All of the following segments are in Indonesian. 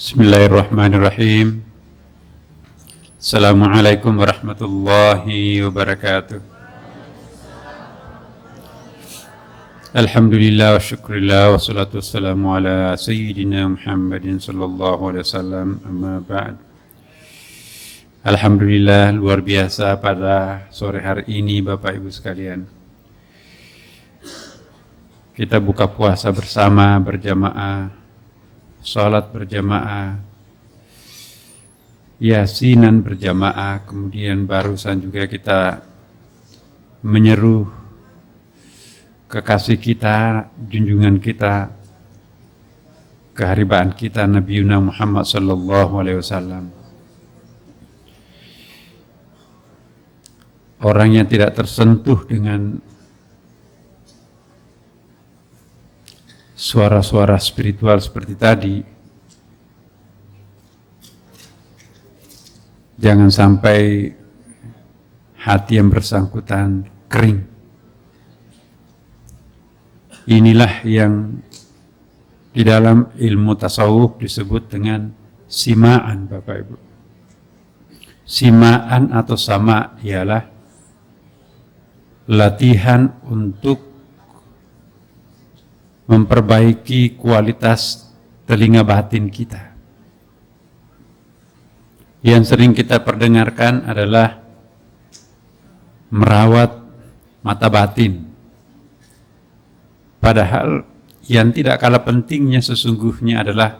Bismillahirrahmanirrahim. Assalamualaikum warahmatullahi wabarakatuh. Alhamdulillah wa syukurillah wa salatu wassalamu ala sayyidina Muhammadin sallallahu alaihi wasallam, amma ba'd. Alhamdulillah, luar biasa pada sore hari ini Bapak Ibu sekalian. Kita buka puasa bersama, berjamaah, salat berjamaah, yasinan berjamaah, kemudian barusan juga kita menyeru kekasih kita, junjungan kita, keharibaan kita Nabi Muhammad sallallahu alaihi wasallam. Orang yang tidak tersentuh dengan suara-suara spiritual seperti tadi, jangan sampai hati yang bersangkutan kering. Inilah yang di dalam ilmu tasawuf disebut dengan simaan, Bapak Ibu. Simaan atau sama ialah latihan untuk memperbaiki kualitas telinga batin kita. Yang sering kita perdengarkan adalah merawat mata batin. Padahal yang tidak kalah pentingnya sesungguhnya adalah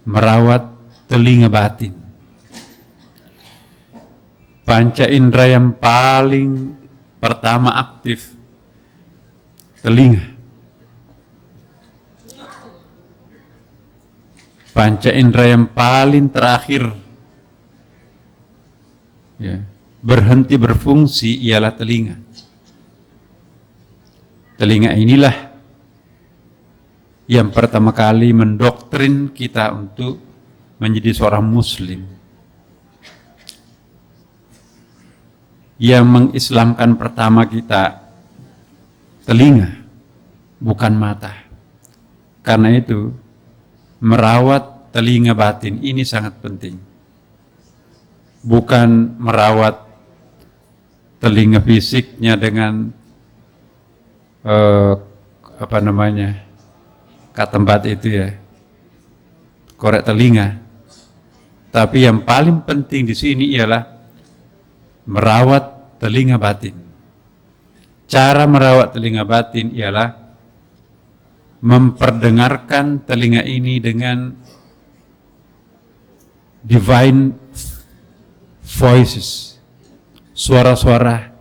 merawat telinga batin. Panca indera yang paling pertama aktif, telinga. Panca indera yang paling terakhir berhenti berfungsi ialah telinga. Telinga inilah yang pertama kali mendoktrin kita untuk menjadi seorang muslim. Yang mengislamkan pertama kita telinga, bukan mata. Karena itu merawat telinga batin ini sangat penting. Bukan merawat telinga fisiknya dengan katembat itu ya, korek telinga. Tapi yang paling penting di sini ialah merawat telinga batin. Cara merawat telinga batin ialah memperdengarkan telinga ini dengan divine voices, suara-suara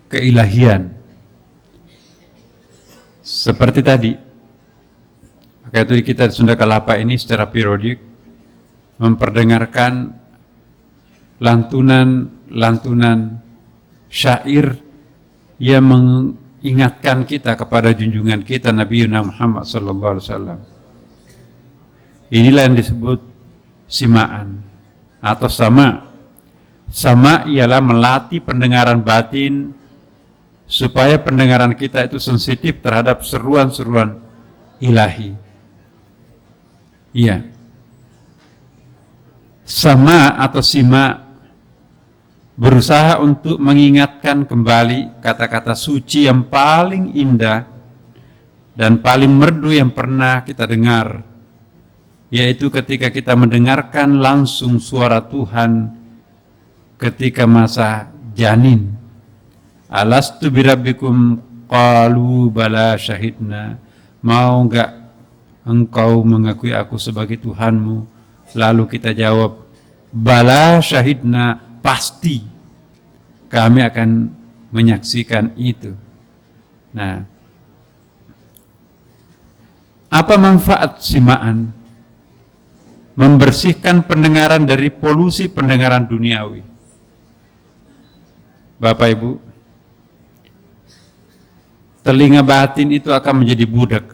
keilahian. Seperti tadi, maka itu kita di Sunda Kelapa ini secara periodik memperdengarkan lantunan syair yang mengingatkan kita kepada junjungan kita Nabi Muhammad sallallahu alaihi wasallam. Inilah yang disebut simaan atau sama. Sama ialah melatih pendengaran batin supaya pendengaran kita itu sensitif terhadap seruan-seruan ilahi. Iya. Sama atau sima berusaha untuk mengingatkan kembali kata-kata suci yang paling indah dan paling merdu yang pernah kita dengar, yaitu ketika kita mendengarkan langsung suara Tuhan ketika masa janin. Alastu birabbikum qalu bala syahidna. Mau enggak engkau mengakui aku sebagai Tuhanmu? Lalu kita jawab, bala syahidna, pasti kami akan menyaksikan itu. Nah, apa manfaat simaan? Membersihkan pendengaran dari polusi pendengaran duniawi. Bapak Ibu, telinga batin itu akan menjadi budak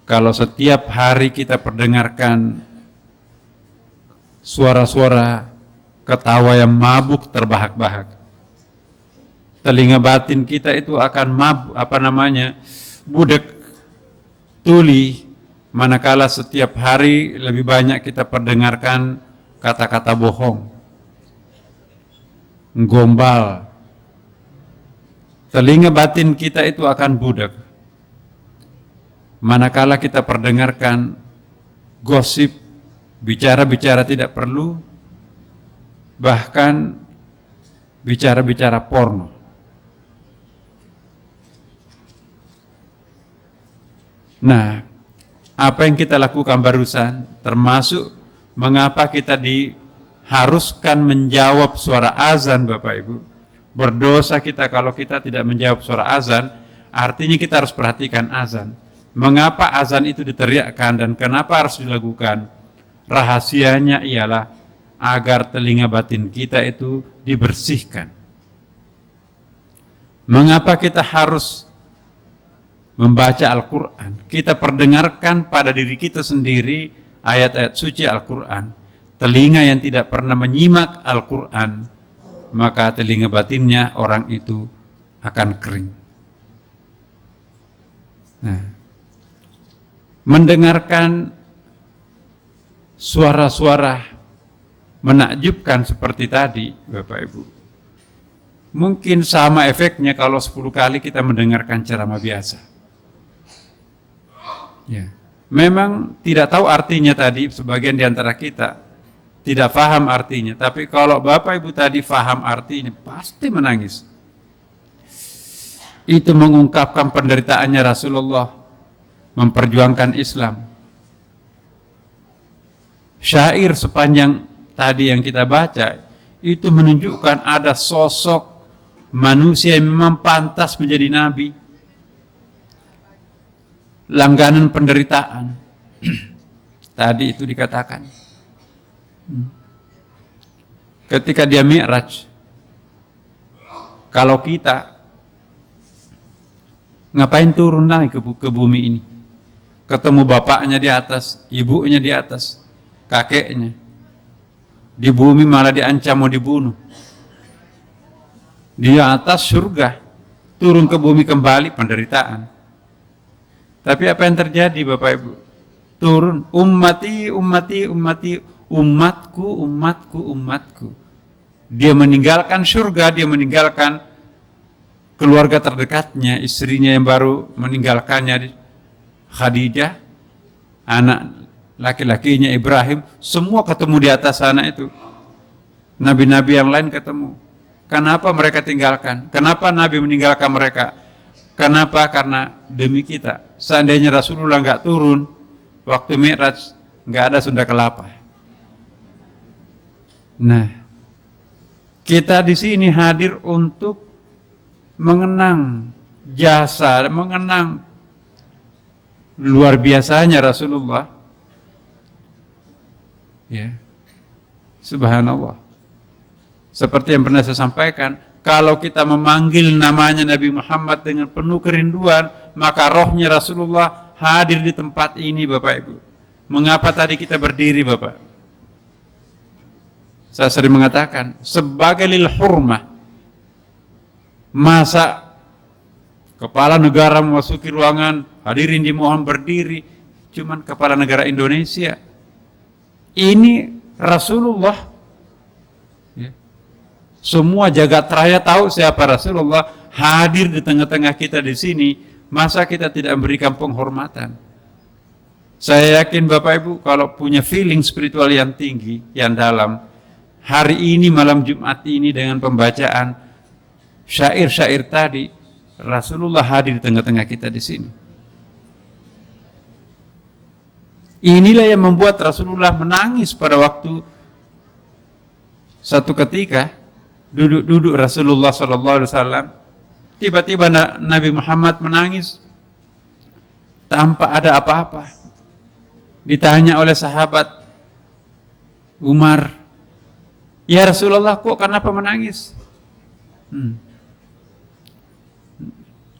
kalau setiap hari kita perdengarkan suara-suara ketawa yang mabuk terbahak-bahak. Telinga batin kita itu akan budak, tuli, manakala setiap hari lebih banyak kita perdengarkan kata-kata bohong, gombal, telinga batin kita itu akan budak. Manakala kita perdengarkan gosip, bicara-bicara tidak perlu, bahkan bicara-bicara porno. Nah, apa yang kita lakukan barusan, termasuk mengapa kita diharuskan menjawab suara azan, Bapak Ibu. Berdosa kita kalau kita tidak menjawab suara azan, artinya kita harus perhatikan azan. Mengapa azan itu diteriakkan dan kenapa harus dilakukan? Rahasianya ialah agar telinga batin kita itu dibersihkan. Mengapa kita harus membaca Al-Quran? Kita perdengarkan pada diri kita sendiri ayat-ayat suci Al-Quran. Telinga yang tidak pernah menyimak Al-Quran, maka telinga batinnya orang itu akan kering. Nah, mendengarkan suara-suara menakjubkan seperti tadi, Bapak Ibu, mungkin sama efeknya kalau 10 kali kita mendengarkan ceramah biasa. Ya, memang tidak tahu artinya tadi, sebagian di antara kita tidak paham artinya, tapi kalau Bapak Ibu tadi paham artinya, pasti menangis. Itu mengungkapkan penderitaannya Rasulullah memperjuangkan Islam. Syair sepanjang tadi yang kita baca itu menunjukkan ada sosok manusia yang memang pantas menjadi nabi, langganan penderitaan. Tadi itu dikatakan ketika dia Mi'raj, kalau kita ngapain turun naik ke bumi ini, ketemu bapaknya di atas, ibunya di atas, kakeknya di bumi malah diancam mau dibunuh. Di atas surga, turun ke bumi kembali penderitaan. Tapi apa yang terjadi Bapak Ibu? Turun, ummati, ummati, ummati, umatku, umatku, umatku. Dia meninggalkan surga, dia meninggalkan keluarga terdekatnya, istrinya yang baru meninggalkannya, Khadijah, anak laki-lakinya Ibrahim, semua ketemu di atas sana itu. Nabi-nabi yang lain ketemu. Kenapa mereka tinggalkan? Kenapa Nabi meninggalkan mereka? Kenapa? Karena demi kita. Seandainya Rasulullah nggak turun waktu Mi'raj, nggak ada Sunda Kelapa. Nah, kita di sini hadir untuk mengenang jasa, mengenang luar biasanya Rasulullah. Ya, subhanallah. Seperti yang pernah saya sampaikan, kalau kita memanggil namanya Nabi Muhammad dengan penuh kerinduan, maka rohnya Rasulullah hadir di tempat ini, Bapak Ibu. Mengapa tadi kita berdiri, Bapak? Saya sering mengatakan, sebagai lil hurmah, masa kepala negara memasuki ruangan, hadirin dimohon berdiri, cuman kepala negara Indonesia. Ini Rasulullah. Ya. Semua jagat raya tahu siapa Rasulullah, hadir di tengah-tengah kita di sini. Masa kita tidak memberikan penghormatan? Saya yakin Bapak Ibu kalau punya feeling spiritual yang tinggi, yang dalam, hari ini malam Jumat ini dengan pembacaan syair-syair tadi, Rasulullah hadir di tengah-tengah kita di sini. Inilah yang membuat Rasulullah menangis pada waktu satu ketika duduk-duduk Rasulullah SAW, tiba-tiba Nabi Muhammad menangis tanpa ada apa-apa. Ditanya oleh sahabat Umar, ya Rasulullah, kok kenapa menangis?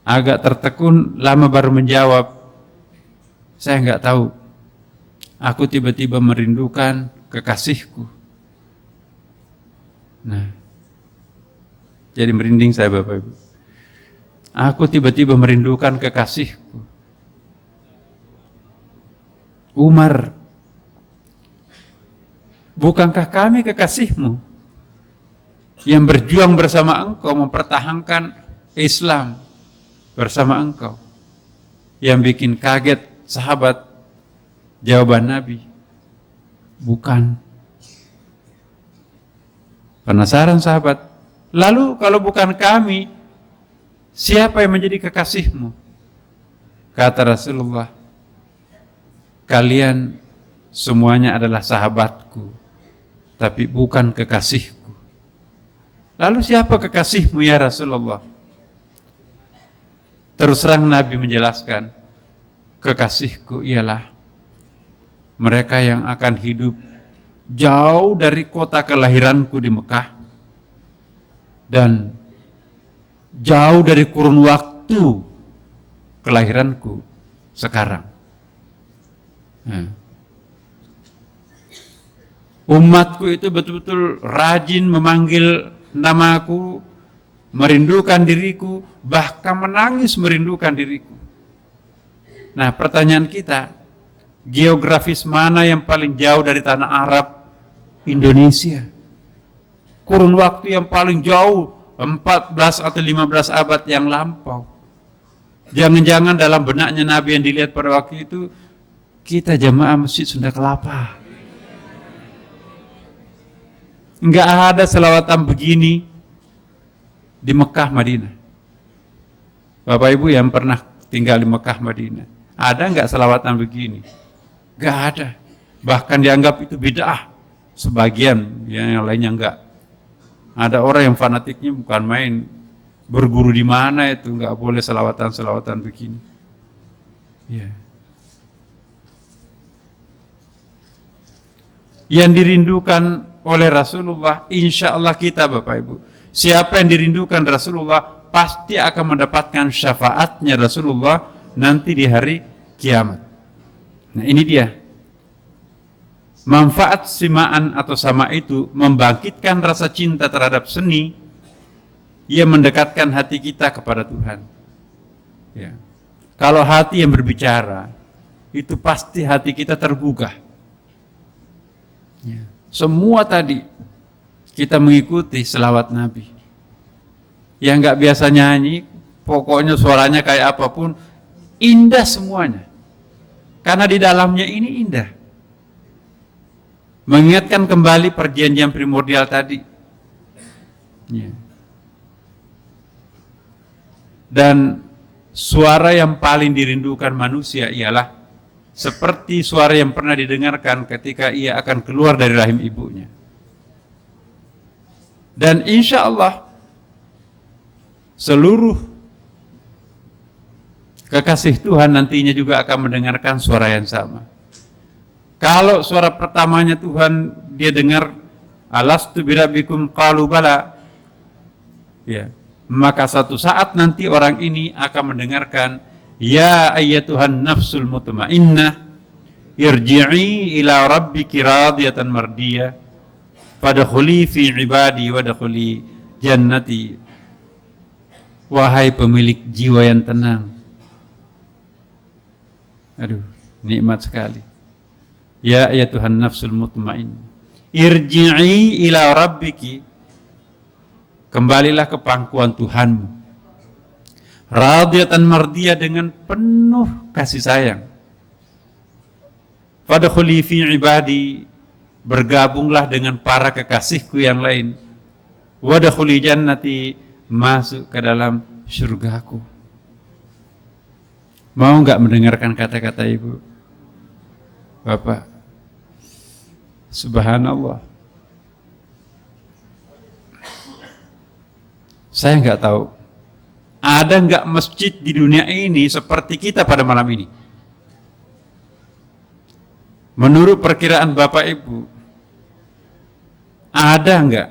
Agak tertekun, lama baru menjawab, saya nggak tahu. Aku tiba-tiba merindukan kekasihku. Nah, jadi merinding saya Bapak Ibu. Aku tiba-tiba merindukan kekasihku. Umar, bukankah kami kekasihmu yang berjuang bersama engkau mempertahankan Islam bersama engkau? Yang bikin kaget sahabat, jawaban Nabi, bukan. Penasaran sahabat, lalu kalau bukan kami, siapa yang menjadi kekasihmu? Kata Rasulullah, kalian semuanya adalah sahabatku, tapi bukan kekasihku. Lalu siapa kekasihmu ya Rasulullah? Terus terang Nabi menjelaskan, kekasihku ialah mereka yang akan hidup jauh dari kota kelahiranku di Mekah dan jauh dari kurun waktu kelahiranku sekarang. Umatku itu betul-betul rajin memanggil namaku, merindukan diriku, bahkan menangis merindukan diriku. Nah, pertanyaan kita, geografis mana yang paling jauh dari tanah Arab? Indonesia. Kurun waktu yang paling jauh 14 atau 15 abad yang lampau. Jangan-jangan dalam benaknya Nabi yang dilihat pada waktu itu, kita jamaah Masjid Sunda Kelapa. Enggak ada selawatan begini di Mekah Madinah. Bapak Ibu yang pernah tinggal di Mekah Madinah, ada enggak selawatan begini? Enggak ada. Bahkan dianggap itu bid'ah. Sebagian, yang lainnya enggak. Ada orang yang fanatiknya bukan main, berguru di mana itu, enggak boleh selawatan-selawatan begini. Ya. Yang dirindukan oleh Rasulullah, insya Allah kita Bapak Ibu, siapa yang dirindukan Rasulullah pasti akan mendapatkan syafaatnya Rasulullah nanti di hari kiamat. Nah ini dia, manfaat simaan atau sama itu membangkitkan rasa cinta terhadap seni, ia mendekatkan hati kita kepada Tuhan. Ya. Kalau hati yang berbicara, itu pasti hati kita tergugah. Ya. Semua tadi kita mengikuti selawat Nabi. Yang nggak biasa nyanyi, pokoknya suaranya kayak apapun, indah semuanya. Karena di dalamnya ini indah. Mengingatkan kembali perjanjian primordial tadi. Ya. Dan suara yang paling dirindukan manusia ialah seperti suara yang pernah didengarkan ketika ia akan keluar dari rahim ibunya. Dan insya Allah seluruh kekasih Tuhan nantinya juga akan mendengarkan suara yang sama. Kalau suara pertamanya Tuhan dia dengar, alastu birabbikum qalu bala, ya, maka satu saat nanti orang ini akan mendengarkan, ya ayyatuhan nafsul mutmainnah irji'i ila rabbiki radiyatan mardiyah fadkhuli fi ibadi wadkhuli jannati. Wahai pemilik jiwa yang tenang. Aduh, nikmat sekali. Ya ayyatuhan nafsul mutmainnah irji'i ila rabbiki, kembalilah ke pangkuan Tuhanmu, radiyatan mardiyah, dengan penuh kasih sayang. Fadkhuli fi ibadi, bergabunglah dengan para kekasihku yang lain. Wadkhuli jannati, masuk ke dalam surgaku. Mau enggak mendengarkan kata-kata ibu? Bapak, subhanallah. Saya enggak tahu ada enggak masjid di dunia ini seperti kita pada malam ini. Menurut perkiraan Bapak Ibu, ada enggak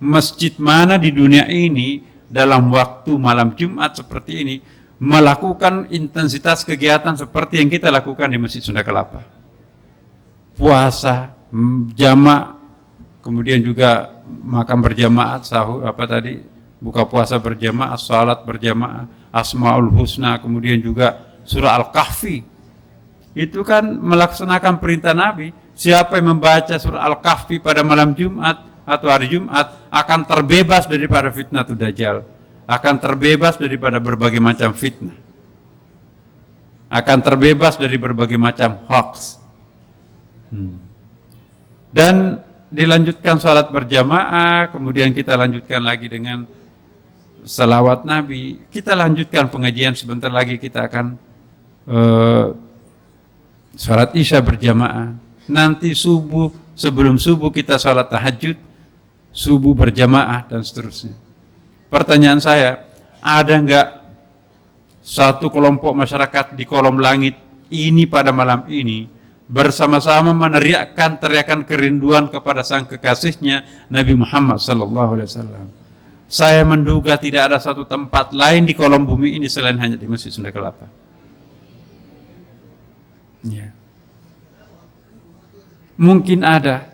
masjid mana di dunia ini dalam waktu malam Jumat seperti ini melakukan intensitas kegiatan seperti yang kita lakukan di Masjid Sunda Kelapa? Puasa, jamaah, kemudian juga makan berjamaah, sahur buka puasa berjamaah, salat berjamaah, Asmaul Husna, kemudian juga surah Al-Kahfi. itu kan melaksanakan perintah Nabi. Siapa yang membaca surah Al-Kahfi pada malam Jumat atau hari Jumat akan terbebas daripada fitnah Dajjal, akan terbebas daripada berbagai macam fitnah, akan terbebas dari berbagai macam hoax. Dan dilanjutkan sholat berjamaah, kemudian kita lanjutkan lagi dengan salawat Nabi. Kita lanjutkan pengajian, sebentar lagi kita akan sholat isya berjamaah. Nanti subuh, sebelum subuh kita sholat tahajud, subuh berjamaah, dan seterusnya. Pertanyaan saya, ada enggak satu kelompok masyarakat di kolom langit ini pada malam ini bersama-sama meneriakkan teriakan kerinduan kepada sang kekasihnya Nabi Muhammad SAW? Saya menduga tidak ada satu tempat lain di kolom bumi ini selain hanya di Masjid Sunda Kelapa. Ya. Mungkin ada,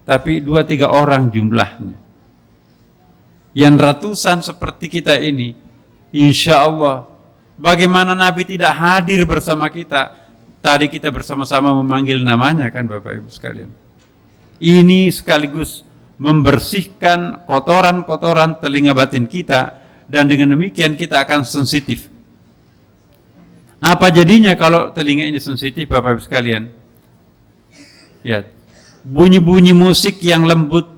tapi 2-3 orang jumlahnya. Yang ratusan seperti kita ini, insya Allah, bagaimana Nabi tidak hadir bersama kita? Tadi kita bersama-sama memanggil namanya kan Bapak Ibu sekalian. Ini sekaligus membersihkan kotoran-kotoran telinga batin kita, dan dengan demikian kita akan sensitif. Apa jadinya kalau telinga ini sensitif Bapak Ibu sekalian? Ya, bunyi-bunyi musik yang lembut,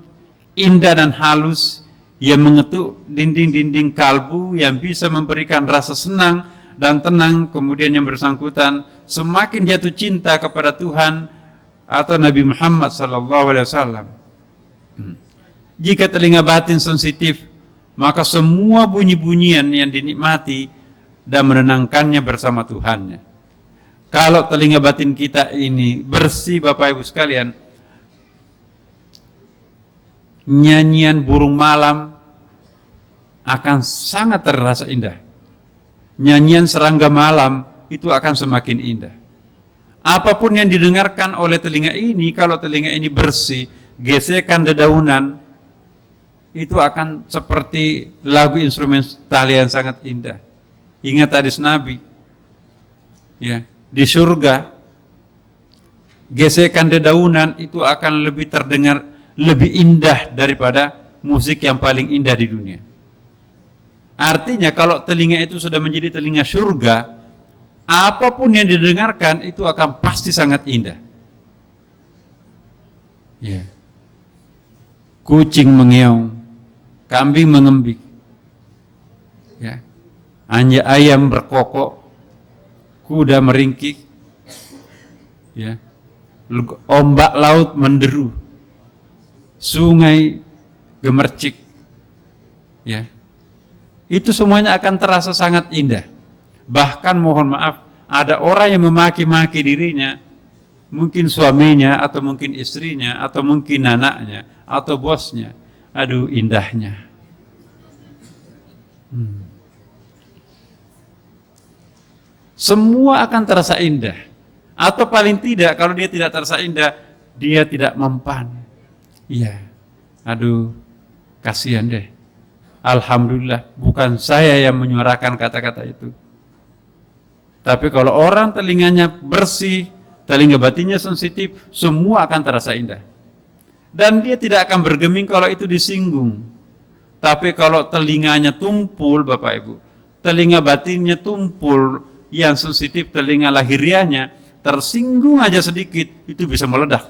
indah dan halus yang mengetuk dinding-dinding kalbu, yang bisa memberikan rasa senang dan tenang, kemudian yang bersangkutan semakin jatuh cinta kepada Tuhan atau Nabi Muhammad SAW. Jika telinga batin sensitif, maka semua bunyi-bunyian yang dinikmati dan menenangkannya bersama Tuhannya. Kalau telinga batin kita ini bersih Bapak Ibu sekalian, nyanyian burung malam akan sangat terasa indah. Nyanyian serangga malam itu akan semakin indah. Apapun yang didengarkan oleh telinga ini, kalau telinga ini bersih, gesekan dedaunan itu akan seperti lagu instrumental yang sangat indah. Ingat hadis Nabi, ya, di surga gesekan dedaunan itu akan lebih terdengar, lebih indah daripada musik yang paling indah di dunia. Artinya kalau telinga itu sudah menjadi telinga surga, apapun yang didengarkan itu akan pasti sangat indah. Ya. Kucing mengeong, kambing mengembik, ya, ayam berkokok, kuda meringkik, ya, ombak laut menderu, sungai gemercik, ya, itu semuanya akan terasa sangat indah. Bahkan mohon maaf, ada orang yang memaki-maki dirinya, mungkin suaminya atau mungkin istrinya atau mungkin anaknya atau bosnya. Aduh indahnya. Semua akan terasa indah. Atau paling tidak, kalau dia tidak terasa indah, dia tidak mempan. Iya. Aduh, kasihan deh. Alhamdulillah, bukan saya yang menyuarakan kata-kata itu. Tapi kalau orang telinganya bersih, telinga batinnya sensitif, semua akan terasa indah. Dan dia tidak akan bergeming kalau itu disinggung. Tapi kalau telinganya tumpul, Bapak Ibu, telinga batinnya tumpul, yang sensitif telinga lahiriahnya, tersinggung aja sedikit, itu bisa meledak.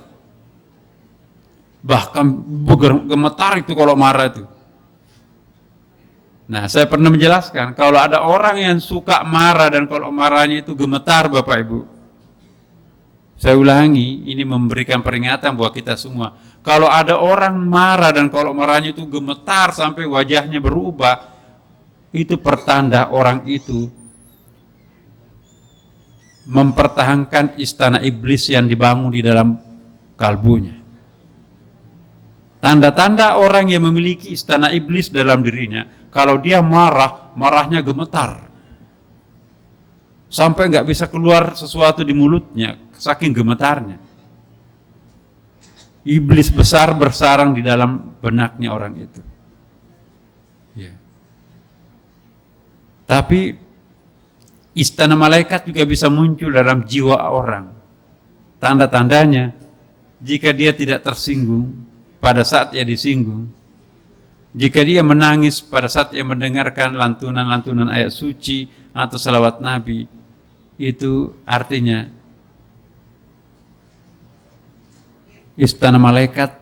Bahkan gemetar itu kalau marah itu. Nah, saya pernah menjelaskan, kalau ada orang yang suka marah dan kalau marahnya itu gemetar, Bapak Ibu, saya ulangi, ini memberikan peringatan buat kita semua. Kalau ada orang marah dan kalau marahnya itu gemetar sampai wajahnya berubah, itu pertanda orang itu mempertahankan istana iblis yang dibangun di dalam kalbunya. Tanda-tanda orang yang memiliki istana iblis dalam dirinya, kalau dia marah, marahnya gemetar. Sampai nggak bisa keluar sesuatu di mulutnya, saking gemetarnya. Iblis besar bersarang di dalam benaknya orang itu. Ya. Tapi Istana malaikat juga bisa muncul dalam jiwa orang. Tanda-tandanya, jika dia tidak tersinggung pada saat ia disinggung, jika dia menangis pada saat ia mendengarkan lantunan-lantunan ayat suci atau salawat Nabi, itu artinya istana malaikat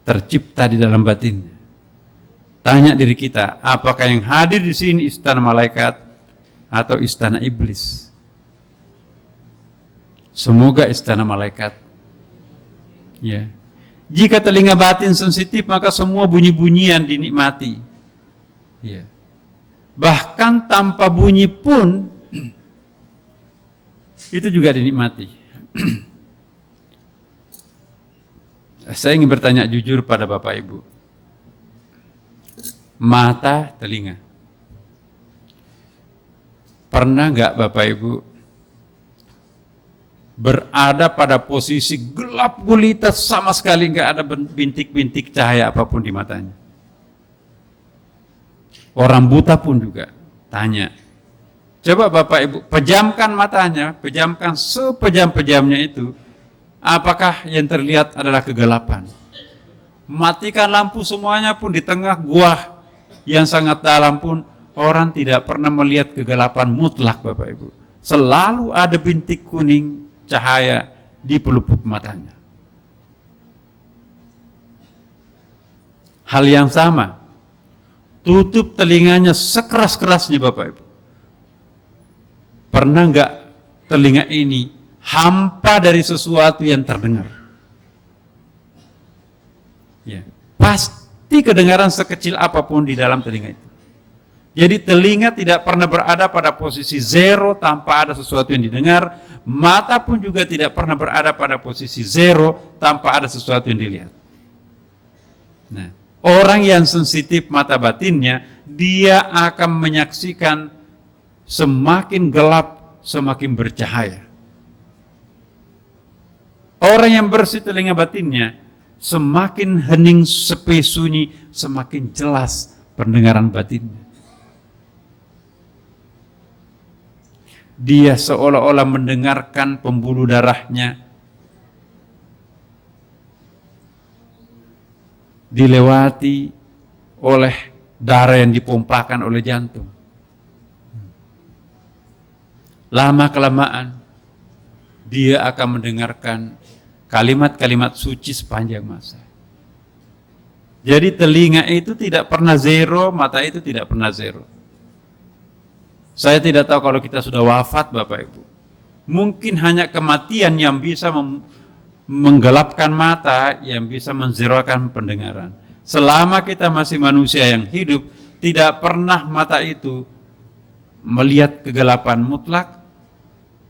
tercipta di dalam batinnya. Tanya diri kita, apakah yang hadir di sini istana malaikat atau istana iblis? Semoga istana malaikat. Ya. Jika telinga batin sensitif, maka semua bunyi-bunyian dinikmati. Ya. Bahkan tanpa bunyi pun itu juga dinikmati. Saya ingin bertanya jujur pada Bapak Ibu. Mata, telinga. Pernah nggak Bapak Ibu berada pada posisi gelap gulita, sama sekali nggak ada bintik-bintik cahaya apapun di matanya? Orang buta pun juga. Tanya. Coba Bapak Ibu pejamkan matanya, pejamkan sepejam-pejamnya itu. Apakah yang terlihat adalah kegelapan? Matikan lampu semuanya pun di tengah gua yang sangat dalam pun orang tidak pernah melihat kegelapan mutlak Bapak Ibu. Selalu ada bintik kuning cahaya di pelupuk matanya. Hal yang sama, tutup telinganya sekeras-kerasnya Bapak Ibu. Pernah enggak telinga ini hampa dari sesuatu yang terdengar? Ya, pasti kedengaran sekecil apapun di dalam telinga itu. Jadi telinga tidak pernah berada pada posisi zero tanpa ada sesuatu yang didengar. Mata pun juga tidak pernah berada pada posisi zero tanpa ada sesuatu yang dilihat. Nah, orang yang sensitif mata batinnya, dia akan menyaksikan semakin gelap, semakin bercahaya. Orang yang bersih telinga batinnya, semakin hening, sepi, sunyi, semakin jelas pendengaran batinnya. Dia seolah-olah mendengarkan pembuluh darahnya dilewati oleh darah yang dipompakan oleh jantung. Lama-kelamaan dia akan mendengarkan kalimat-kalimat suci sepanjang masa. Jadi telinga itu tidak pernah zero, mata itu tidak pernah zero. Saya tidak tahu kalau kita sudah wafat Bapak Ibu. Mungkin hanya kematian yang bisa menggelapkan mata, yang bisa menzerokan pendengaran. Selama kita masih manusia yang hidup, tidak pernah mata itu melihat kegelapan mutlak,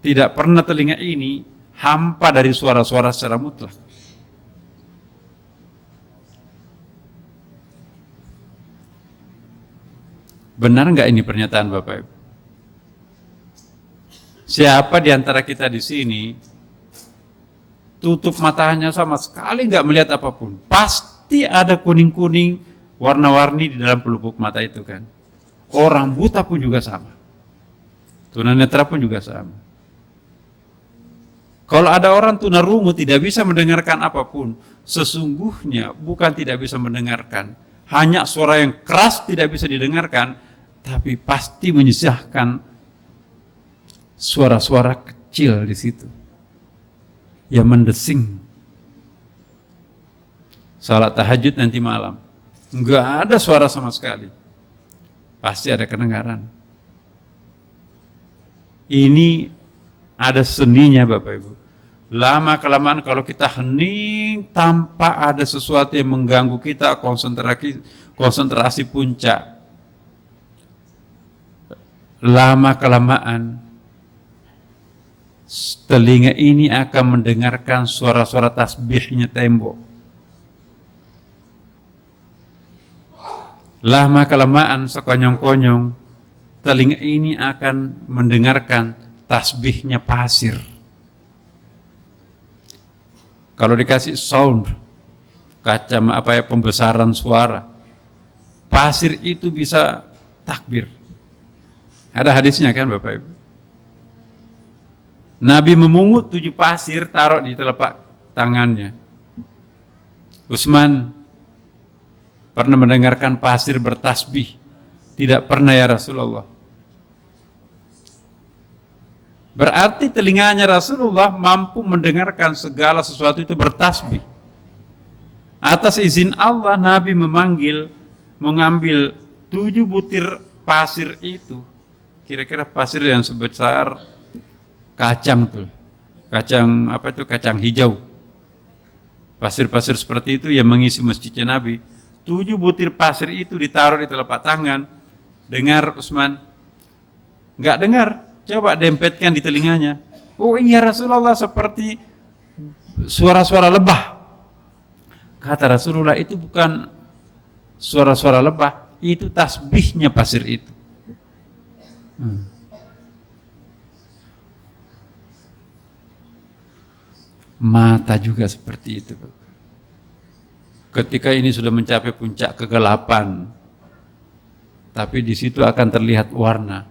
tidak pernah telinga ini hampa dari suara-suara secara mutlak. Benar nggak ini pernyataan Bapak Ibu? Siapa di antara kita di sini tutup matanya sama sekali nggak melihat apapun? Pasti ada kuning-kuning, warna-warni di dalam pelupuk mata itu kan. Orang buta pun juga sama. Tunanetra pun juga sama. Kalau ada orang tunarungu tidak bisa mendengarkan apapun, sesungguhnya bukan tidak bisa mendengarkan, hanya suara yang keras tidak bisa didengarkan, tapi pasti menyisahkan suara-suara kecil di situ yang mendesing. Salat tahajud nanti malam, enggak ada suara sama sekali, pasti ada kedengaran. Ini ada seninya Bapak Ibu. Lama kelamaan kalau kita hening tanpa ada sesuatu yang mengganggu kita, konsentrasi puncak, lama kelamaan telinga ini akan mendengarkan suara-suara tasbihnya tembok. Lama kelamaan sekonyong-konyong telinga ini akan mendengarkan tasbihnya pasir. Kalau dikasih sound, pembesaran suara, pasir itu bisa takbir. Ada hadisnya kan Bapak Ibu. Nabi memungut 7 pasir, taruh di telapak tangannya. Utsman pernah mendengarkan pasir bertasbih. Tidak pernah ya Rasulullah. Berarti telinganya Rasulullah mampu mendengarkan segala sesuatu itu bertasbih. Atas izin Allah Nabi mengambil 7 butir pasir itu. Kira-kira pasir yang sebesar kacang tuh. Kacang apa itu? Kacang hijau. Pasir-pasir seperti itu yang mengisi masjidnya Nabi. 7 butir pasir itu ditaruh di telapak tangan. Dengar Utsman? Enggak dengar. Coba dempetkan di telinganya. Oh iya Rasulullah, seperti suara-suara lebah. Kata Rasulullah, itu bukan suara-suara lebah, itu tasbihnya pasir itu. Mata juga seperti itu. Ketika ini sudah mencapai puncak kegelapan, tapi di situ akan terlihat warna.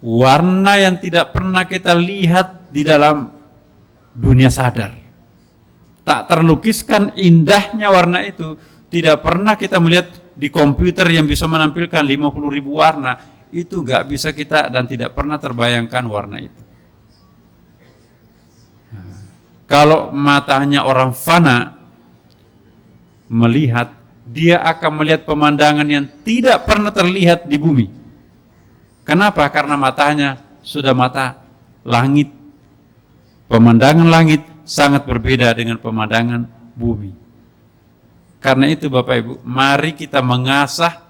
Warna yang tidak pernah kita lihat di dalam dunia sadar. Tak terlukiskan indahnya warna itu. Tidak pernah kita melihat di komputer yang bisa menampilkan 50.000 warna. Itu gak bisa kita dan tidak pernah terbayangkan warna itu. Kalau matanya orang fana melihat, dia akan melihat pemandangan yang tidak pernah terlihat di bumi. Kenapa? Karena matanya sudah mata langit. Pemandangan langit sangat berbeda dengan pemandangan bumi. Karena itu Bapak Ibu, mari kita mengasah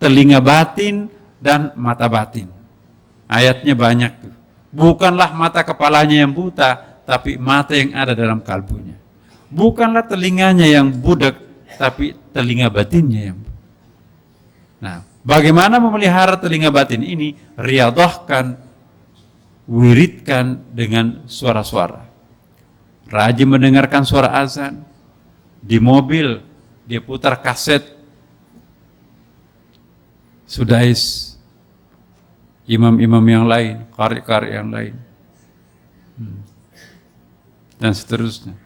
telinga batin dan mata batin. Ayatnya banyak tuh. Bukanlah mata kepalanya yang buta, tapi mata yang ada dalam kalbunya. Bukanlah telinganya yang budak, tapi telinga batinnya yang budak. Nah, bagaimana memelihara telinga batin ini? Riyadhahkan, wiridkan dengan suara-suara. Rajin mendengarkan suara azan. Di mobil, dia putar kaset Sudais, imam-imam yang lain, qari-qari yang lain, dan seterusnya.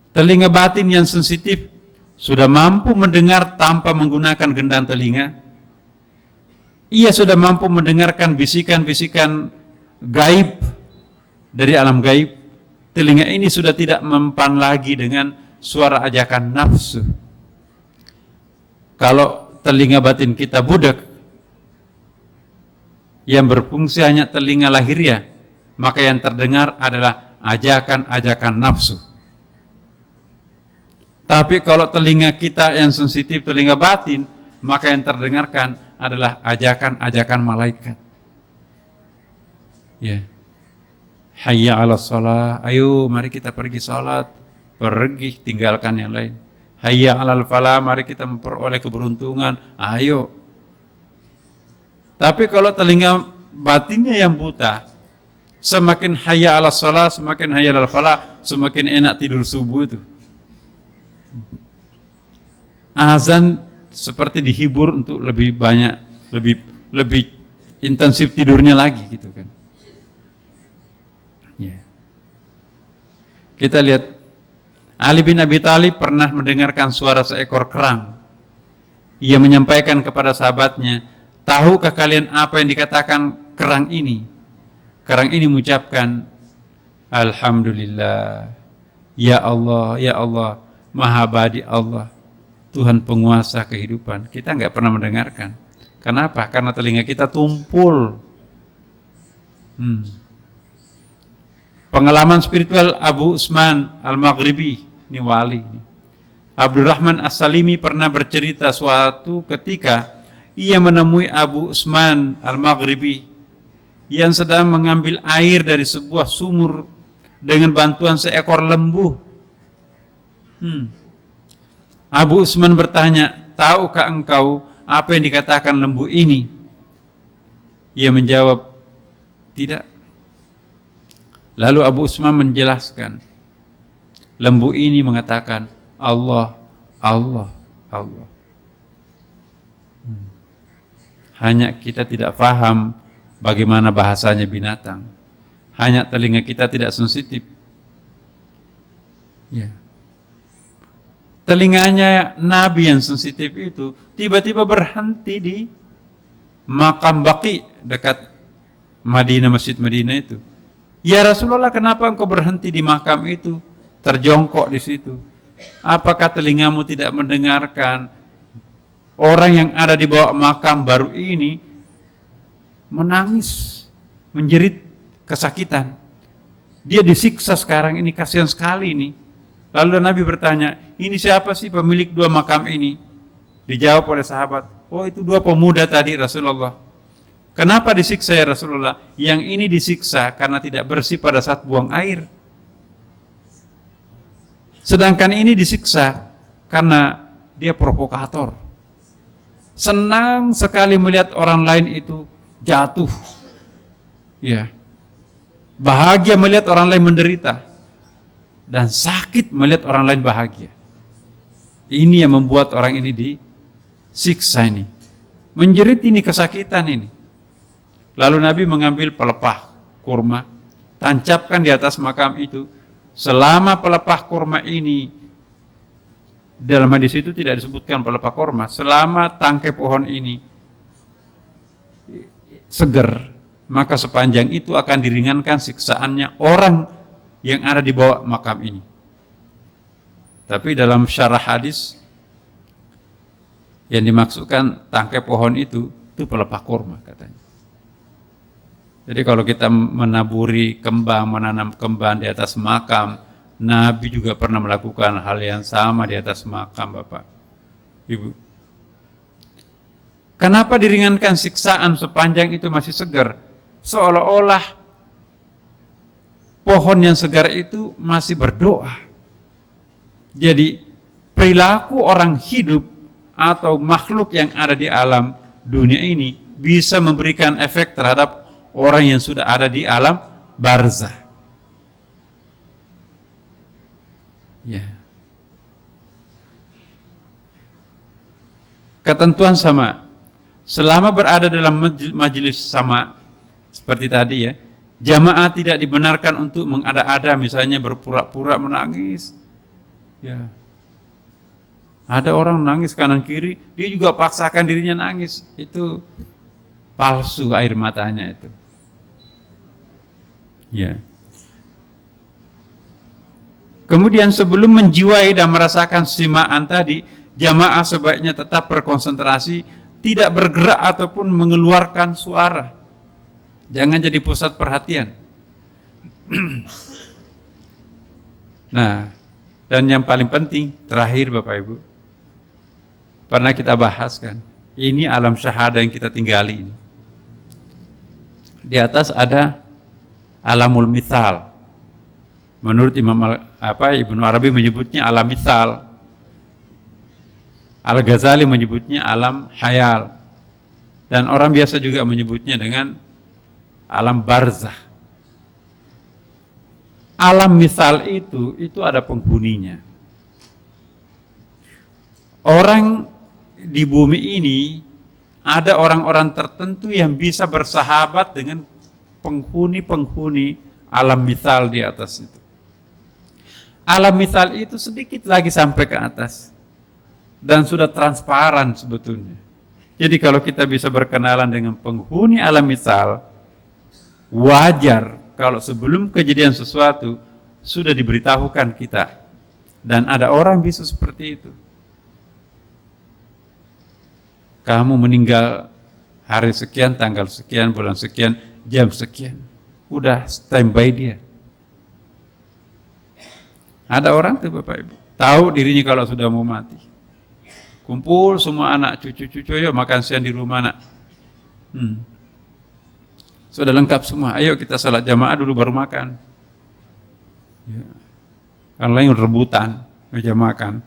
Telinga batin yang sensitif sudah mampu mendengar tanpa menggunakan gendang telinga. Ia sudah mampu mendengarkan bisikan-bisikan gaib dari alam gaib. Telinga ini sudah tidak mempan lagi dengan suara ajakan nafsu. Kalau telinga batin kita budak, yang berfungsi hanya telinga lahiriah, maka yang terdengar adalah ajakan-ajakan nafsu. Tapi kalau telinga kita yang sensitif, telinga batin, maka yang terdengarkan adalah ajakan-ajakan malaikat. Ya. Hayya 'alas shalah, ayo mari kita pergi salat, pergi tinggalkan yang lain. Hayya 'alal falah, mari kita memperoleh keberuntungan, ayo. Tapi kalau telinga batinnya yang buta, semakin hayya 'alas shalah, semakin hayya 'alal falah, semakin enak tidur subuh itu. Azan seperti dihibur untuk lebih banyak, lebih intensif tidurnya lagi gitu kan. Ya. Kita lihat Ali bin Abi Thalib pernah mendengarkan suara seekor kerang. Ia menyampaikan kepada sahabatnya, tahukah kalian apa yang dikatakan kerang ini? Kerang ini mengucapkan, Alhamdulillah, ya Allah, Maha Badi Allah, Tuhan penguasa kehidupan. Kita nggak pernah mendengarkan. Kenapa? Karena telinga kita tumpul. Pengalaman spiritual Abu Utsman Al-Maghribi, ini wali. Abdurrahman As-Salimi pernah bercerita suatu ketika ia menemui Abu Utsman Al-Maghribi yang sedang mengambil air dari sebuah sumur dengan bantuan seekor lembu. Abu Utsman bertanya, tahukah engkau apa yang dikatakan lembu ini? Ia menjawab, tidak. Lalu Abu Utsman menjelaskan, lembu ini mengatakan, Allah, Allah, Allah. Hanya kita tidak paham bagaimana bahasanya binatang. Hanya telinga kita tidak sensitif. Ya. Telinganya Nabi yang sensitif itu tiba-tiba berhenti di makam Baqi dekat Madinah, Masjid Madinah itu. Ya Rasulullah, kenapa engkau berhenti di makam itu, terjongkok di situ? Apakah telingamu tidak mendengarkan orang yang ada di bawah makam baru ini menangis, menjerit kesakitan? Dia disiksa sekarang ini, kasihan sekali ini. Lalu Nabi bertanya, ini siapa sih pemilik dua makam ini? Dijawab oleh sahabat, oh itu dua pemuda tadi Rasulullah. Kenapa disiksa ya Rasulullah? Yang ini disiksa karena tidak bersih pada saat buang air. Sedangkan ini disiksa karena dia provokator. Senang sekali melihat orang lain itu jatuh. Ya. Bahagia melihat orang lain menderita. Dan sakit melihat orang lain bahagia. Ini yang membuat orang ini disiksa ini. Menjerit ini, kesakitan ini. Lalu Nabi mengambil pelepah kurma, tancapkan di atas makam itu. Selama pelepah kurma ini, dalam hadis itu tidak disebutkan pelepah kurma, selama tangkai pohon ini seger, maka sepanjang itu akan diringankan siksaannya orang yang ada di bawah makam ini. Tapi dalam syarah hadis yang dimaksudkan tangkai pohon itu pelepah kurma katanya. Jadi kalau kita menaburi kembang, menanam kembang di atas makam, Nabi juga pernah melakukan hal yang sama di atas makam, Bapak, Ibu. Kenapa diringankan siksaan sepanjang itu masih segar? Seolah-olah pohon yang segar itu masih berdoa. Jadi perilaku orang hidup atau makhluk yang ada di alam dunia ini bisa memberikan efek terhadap orang yang sudah ada di alam barzah. Ya. Ketentuan sama. Selama berada dalam majelis sama, seperti tadi ya, jamaah tidak dibenarkan untuk mengada-ada, misalnya berpura-pura menangis. Ya. Ada orang nangis kanan kiri, dia juga paksakan dirinya nangis. Itu palsu air matanya itu. Ya. Kemudian sebelum menjiwai dan merasakan simaan tadi, jamaah sebaiknya tetap berkonsentrasi, tidak bergerak ataupun mengeluarkan suara. Jangan jadi pusat perhatian. Nah, dan yang paling penting, terakhir Bapak Ibu, pernah kita bahas kan, ini alam syahada yang kita tinggali ini. Di atas ada alamul mithal. Menurut Ibnu Arabi menyebutnya alam mithal. Al-Ghazali menyebutnya alam hayal. Dan orang biasa juga menyebutnya dengan alam barzah. Alam mithal itu ada penghuninya. Orang di bumi ini ada orang-orang tertentu yang bisa bersahabat dengan penghuni-penghuni alam mithal di atas itu. Alam mithal itu sedikit lagi sampai ke atas dan sudah transparan sebetulnya. Jadi kalau kita bisa berkenalan dengan penghuni alam mithal, wajar kalau sebelum kejadian sesuatu sudah diberitahukan kita, dan ada orang bisa seperti itu. Kamu meninggal hari sekian, tanggal sekian, bulan sekian, jam sekian. Udah standby dia. Ada orang tuh Bapak Ibu, tahu dirinya kalau sudah mau mati. Kumpul semua anak, cucu-cucu, yuk makan siang di rumah nak. Sudah lengkap semua, ayo kita salat jamaah dulu baru makan. Ya. Kalau lain rebutan meja makan,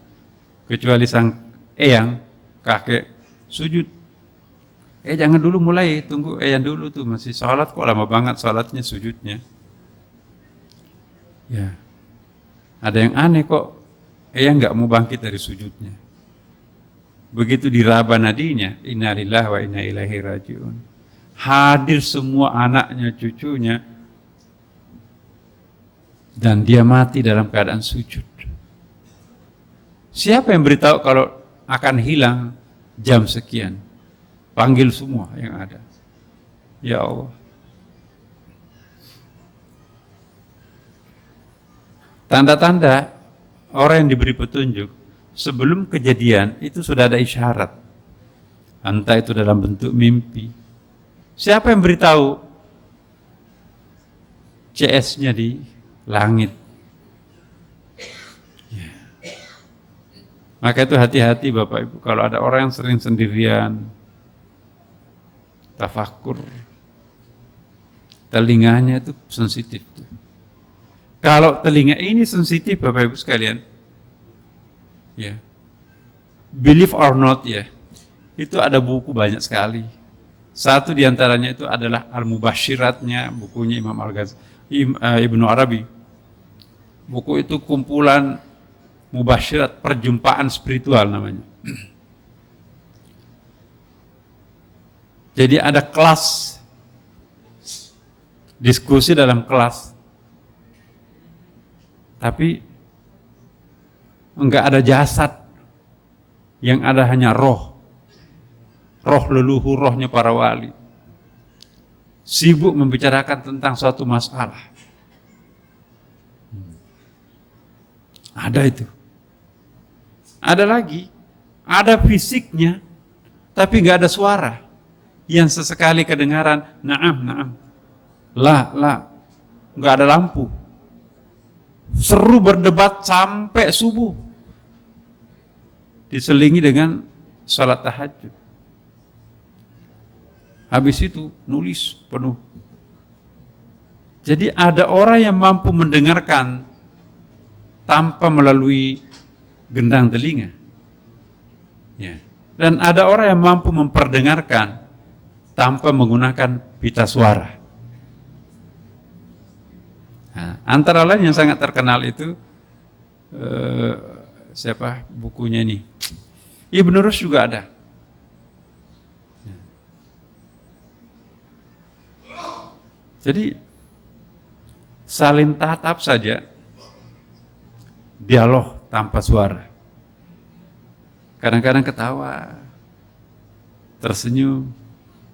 kecuali sang eyang, kakek, sujud. Jangan dulu mulai, tunggu eyang dulu tuh, masih sholat kok lama banget sholatnya, sujudnya. Ya, ada yang aneh kok, eyang nggak mau bangkit dari sujudnya. begitu diraba nadinya, innalillahi wa inna ilaihi rajiun. Hadir semua anaknya, cucunya, dan dia mati dalam keadaan sujud. Siapa yang beritahu kalau akan hilang jam sekian? Panggil semua yang ada. Ya Allah. Tanda-tanda orang yang diberi petunjuk sebelum kejadian itu sudah ada isyarat. Entah itu dalam bentuk mimpi. Siapa yang beritahu? CS-nya di langit. Ya. Maka itu hati-hati Bapak Ibu, kalau ada orang yang sering sendirian, tafakur, telinganya itu sensitif. Kalau telinga ini sensitif Bapak Ibu sekalian, ya, believe or not ya, itu ada buku banyak sekali. Satu diantaranya itu adalah Al-Mubasyiratnya, bukunya Imam Ibnu Arabi. Buku itu kumpulan mubasyirat, perjumpaan spiritual namanya. Jadi ada kelas, diskusi dalam kelas, tapi enggak ada jasad, yang ada hanya roh leluhur, rohnya para wali. Sibuk membicarakan tentang suatu masalah. Ada itu. Ada lagi, ada fisiknya, tapi enggak ada suara. Yang sesekali kedengaran, na'am, la, enggak ada lampu. Seru berdebat sampai subuh. Diselingi dengan salat tahajud. Habis itu nulis penuh. Jadi ada orang yang mampu mendengarkan tanpa melalui gendang telinga. Ya. Dan ada orang yang mampu memperdengarkan tanpa menggunakan pita suara. Nah, antara lain yang sangat terkenal itu siapa bukunya ini? Ibnu Rushd juga ada. Jadi salin tatap saja, dialog tanpa suara. Kadang-kadang ketawa, tersenyum.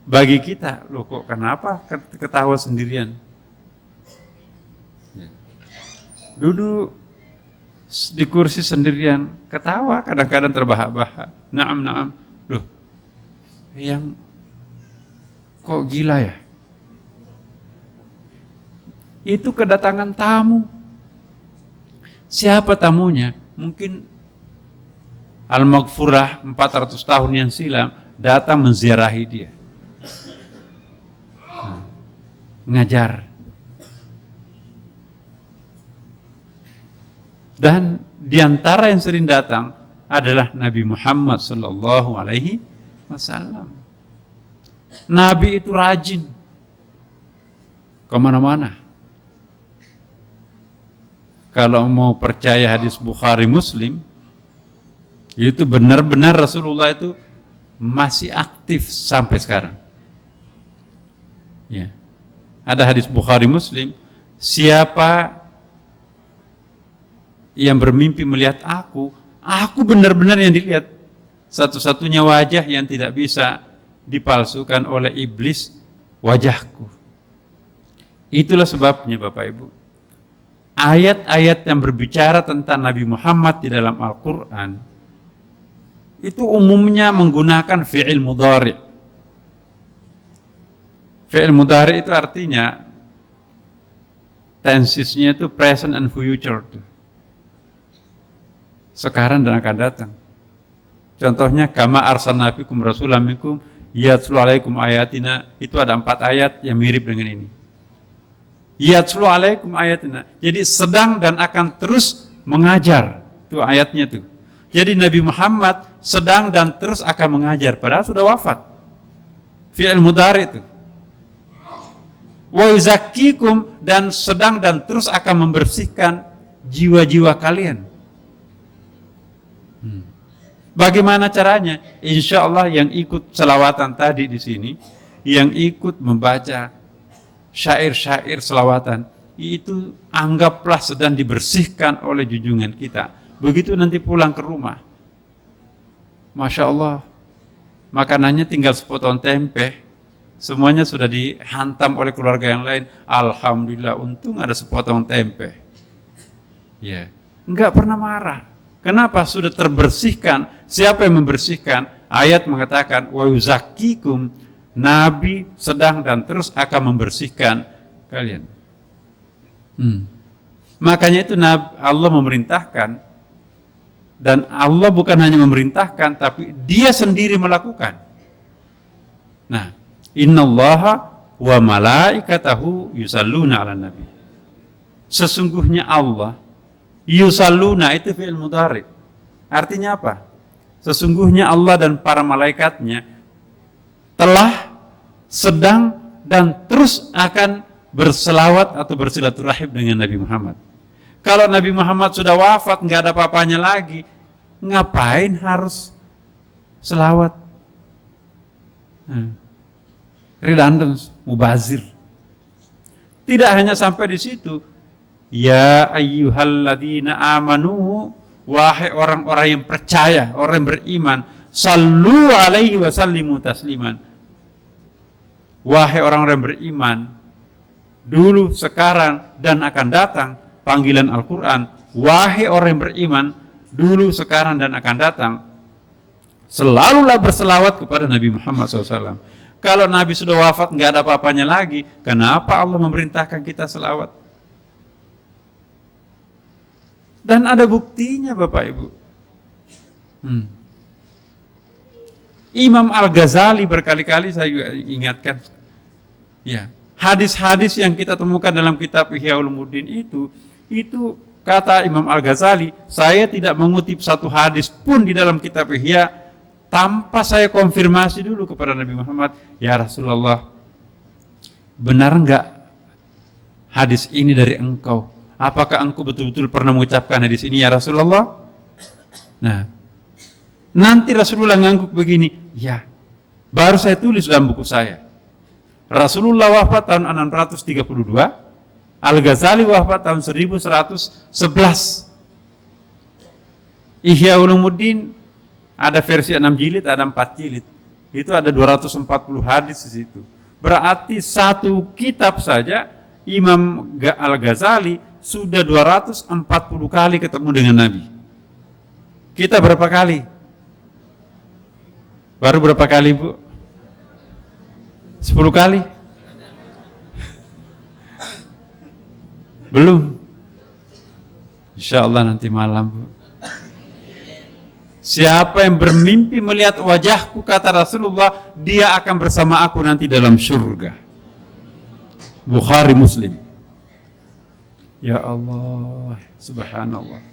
Bagi kita, loh kok kenapa ketawa sendirian? Duduk di kursi sendirian, ketawa, kadang-kadang terbahak-bahak. Naam. Loh, yang kok gila ya? Itu kedatangan tamu. Siapa tamunya? Mungkin Al-Maghfurah 400 tahun yang silam datang menziarahi dia. Ngajar. Dan diantara yang sering datang adalah Nabi Muhammad sallallahu alaihi wasallam. Nabi itu rajin kemana-mana. Kalau mau percaya hadis Bukhari Muslim, itu benar-benar Rasulullah itu masih aktif sampai sekarang. Ya. Ada hadis Bukhari Muslim, siapa yang bermimpi melihat aku benar-benar yang dilihat. Satu-satunya wajah yang tidak bisa dipalsukan oleh iblis, wajahku. Itulah sebabnya Bapak Ibu, ayat-ayat yang berbicara tentang Nabi Muhammad di dalam Al-Quran itu umumnya menggunakan fi'il mudhari'. Fi'il mudhari' itu artinya tensesnya itu present and future, sekarang dan akan datang. Contohnya kama arsalna fikum rasulan minkum yatlu alaikum ayatina, itu ada 4 ayat yang mirip dengan ini. Yatlu alaikum ayatina, jadi sedang dan akan terus mengajar, itu ayatnya tuh. Jadi Nabi Muhammad sedang dan terus akan mengajar, padahal sudah wafat. Fi'il mudhari itu. Wa yuzakkikum, dan sedang dan terus akan membersihkan jiwa-jiwa kalian. Bagaimana caranya? Insya Allah yang ikut selawatan tadi di sini, yang ikut membaca syair-syair selawatan, itu anggaplah sedang dibersihkan oleh junjungan kita. Begitu nanti pulang ke rumah, Masya Allah, makanannya tinggal sepotong tempe, semuanya sudah dihantam oleh keluarga yang lain. Alhamdulillah, untung ada sepotong tempe. Ya, enggak pernah marah. Kenapa? Sudah terbersihkan. Siapa yang membersihkan? Ayat mengatakan, wa yuzakkikum, Nabi sedang dan terus akan membersihkan kalian. Makanya itu Allah memerintahkan, dan Allah bukan hanya memerintahkan, tapi Dia sendiri melakukan. Nah, innallaha wa malaikatahu yusalluna ala nabi. Sesungguhnya Allah, yusalluna itu fi'il mudhari. Artinya apa? Sesungguhnya Allah dan para malaikatnya telah, sedang, dan terus akan berselawat atau bersilaturahim dengan Nabi Muhammad. Kalau Nabi Muhammad sudah wafat, nggak ada apa-apanya lagi, ngapain harus selawat? Redundant, mubazir. Tidak hanya sampai di situ. Ya ayyuhalladzina amanu, wahai orang-orang yang percaya, orang yang beriman, sallu alaihi wa sallimu tasliman. Wahai orang-orang yang beriman, dulu, sekarang, dan akan datang. Panggilan Al-Quran, wahai orang yang beriman, dulu, sekarang, dan akan datang. Selalulah berselawat kepada Nabi Muhammad SAW. Kalau Nabi sudah wafat, nggak ada apa-apanya lagi, kenapa Allah memerintahkan kita selawat? Dan ada buktinya, Bapak Ibu. Imam Al-Ghazali berkali-kali saya juga ingatkan, ya, hadis-hadis yang kita temukan dalam kitab Ihya Ulumuddin itu kata Imam Al-Ghazali, saya tidak mengutip satu hadis pun di dalam kitab Ihya tanpa saya konfirmasi dulu kepada Nabi Muhammad, ya Rasulullah, benar enggak hadis ini dari engkau? Apakah engkau betul-betul pernah mengucapkan hadis ini, ya Rasulullah? Nah, nanti Rasulullah ngangguk begini, ya, baru saya tulis dalam buku saya. Rasulullah wafat tahun 632, Al-Ghazali wafat tahun 1111. Ihya Ulumuddin ada versi 6 jilid, ada 4 jilid. Itu ada 240 hadis di situ. Berarti satu kitab saja Imam Al-Ghazali sudah 240 kali ketemu dengan Nabi. Kita berapa kali? Baru berapa kali, Bu? 10 kali? Belum. Insya Allah nanti malam, Bu. Siapa yang bermimpi melihat wajahku, kata Rasulullah, dia akan bersama aku nanti dalam surga. Bukhari, Muslim. Ya Allah, subhanallah.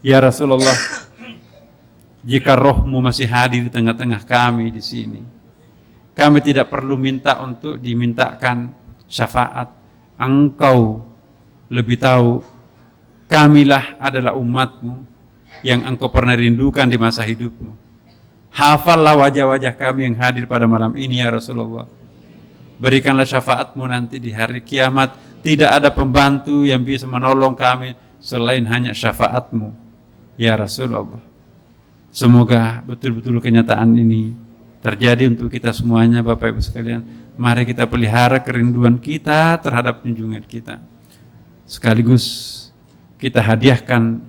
Ya Rasulullah, jika rohmu masih hadir di tengah-tengah kami di sini, kami tidak perlu minta untuk dimintakan syafaat. Engkau lebih tahu, kamilah adalah umatmu yang engkau pernah rindukan di masa hidupmu. Hafallah wajah-wajah kami yang hadir pada malam ini, ya Rasulullah. Berikanlah syafaatmu nanti di hari kiamat. Tidak ada pembantu yang bisa menolong kami selain hanya syafaatmu, ya Rasulullah. Semoga betul-betul kenyataan ini terjadi untuk kita semuanya, Bapak Ibu sekalian. Mari kita pelihara kerinduan kita terhadap junjungan kita. Sekaligus kita hadiahkan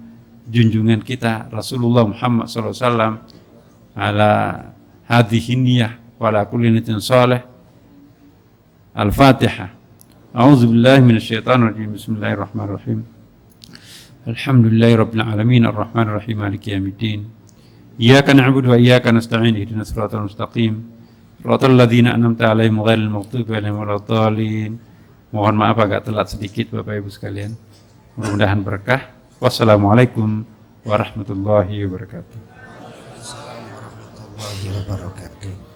junjungan kita Rasulullah Muhammad SAW ala hadhihi niyyah wa ala kulli niyatin salih. Al-Fatihah. A'udzu billahi minasyaitonir rajim. Bismillahirrahmanirrahim. Alhamdulillahirabbil alamin arrahmanir rahim maliki yaumiddin. Iyyaka na'budu wa iyyaka nasta'in ihdinas siratal mustaqim. Shiratal ladzina an'amta 'alaihim ghairil maghdubi 'alaihim waladdallin. Mohon maaf agak telat sedikit, Bapak Ibu sekalian. Mudah-mudahan berkah. Wassalamualaikum warahmatullahi wabarakatuh. Assalamualaikum warahmatullahi wabarakatuh.